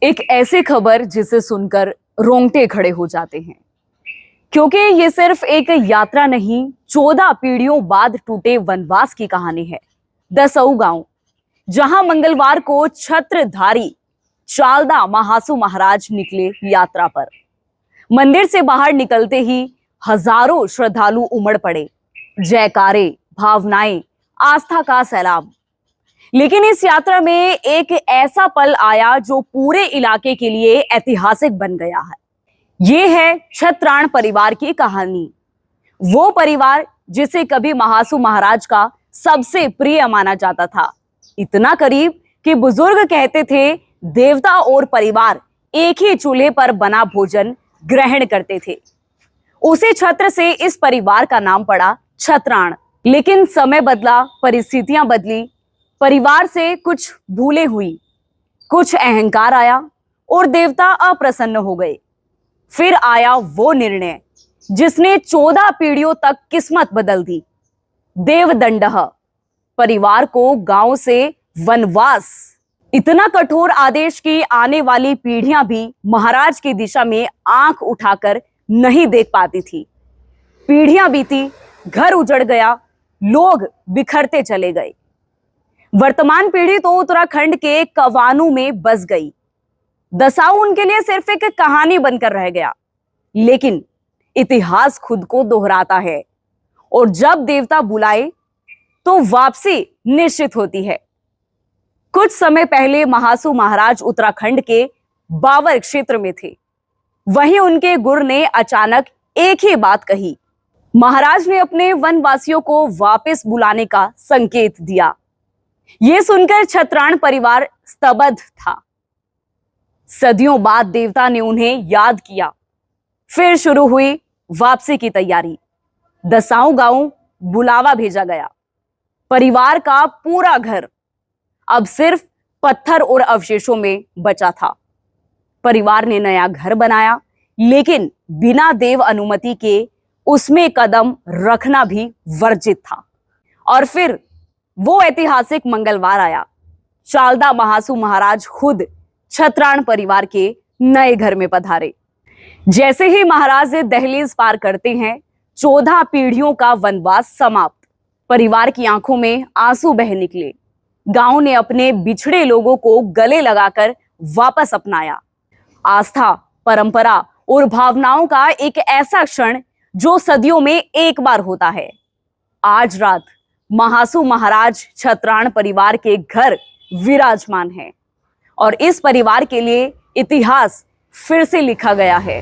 एक ऐसी खबर जिसे सुनकर रोंगटे खड़े हो जाते हैं, क्योंकि ये सिर्फ एक यात्रा नहीं, 14 पीढ़ियों बाद टूटे वनवास की कहानी है। दसऊ गांव, जहां मंगलवार को छत्रधारी चालदा महासू महाराज निकले यात्रा पर। मंदिर से बाहर निकलते ही हजारों श्रद्धालु उमड़ पड़े। जयकारे, भावनाएं, आस्था का सैलाब। लेकिन इस यात्रा में एक ऐसा पल आया जो पूरे इलाके के लिए ऐतिहासिक बन गया है। ये है छत्राण परिवार की कहानी। वो परिवार जिसे कभी महासू महाराज का सबसे प्रिय माना जाता था, इतना करीब कि बुजुर्ग कहते थे देवता और परिवार एक ही चूल्हे पर बना भोजन ग्रहण करते थे। उसी छत्र से इस परिवार का नाम पड़ा छत्राण। लेकिन समय बदला, परिस्थितियां बदली, परिवार से कुछ भूलें हुई, कुछ अहंकार आया और देवता अप्रसन्न हो गए। फिर आया वो निर्णय जिसने 14 पीढ़ियों तक किस्मत बदल दी। देवदंडः, परिवार को गांव से वनवास। इतना कठोर आदेश कि आने वाली पीढ़ियां भी महाराज की दिशा में आंख उठाकर नहीं देख पाती थी। पीढ़ियां बीती, घर उजड़ गया, लोग बिखरते चले गए। वर्तमान पीढ़ी तो उत्तराखंड के कवानू में बस गई। दसाऊ उनके लिए सिर्फ एक कहानी बनकर रह गया। लेकिन इतिहास खुद को दोहराता है और जब देवता बुलाए तो वापसी निश्चित होती है। कुछ समय पहले महासू महाराज उत्तराखंड के बावर क्षेत्र में थे। वहीं उनके गुरु ने अचानक एक ही बात कही। महाराज ने अपने वनवासियों को वापस बुलाने का संकेत दिया। यह सुनकर छत्राण परिवार स्तब्ध था। सदियों बाद देवता ने उन्हें याद किया। फिर शुरू हुई वापसी की तैयारी। दसाऊ गांव बुलावा भेजा गया। परिवार का पूरा घर अब सिर्फ पत्थर और अवशेषों में बचा था। परिवार ने नया घर बनाया, लेकिन बिना देव अनुमति के उसमें कदम रखना भी वर्जित था। और फिर वो ऐतिहासिक मंगलवार आया। चालदा महासू महाराज खुद छत्राण परिवार के नए घर में पधारे। जैसे ही महाराज दहलीज पार करते हैं, 14 पीढ़ियों का वनवास समाप्त। परिवार की आंखों में आंसू बह निकले। गांव ने अपने बिछड़े लोगों को गले लगाकर वापस अपनाया। आस्था, परंपरा और भावनाओं का एक ऐसा क्षण जो सदियों में एक बार होता है। आज रात महासू महाराज छत्राण परिवार के घर विराजमान है और इस परिवार के लिए इतिहास फिर से लिखा गया है।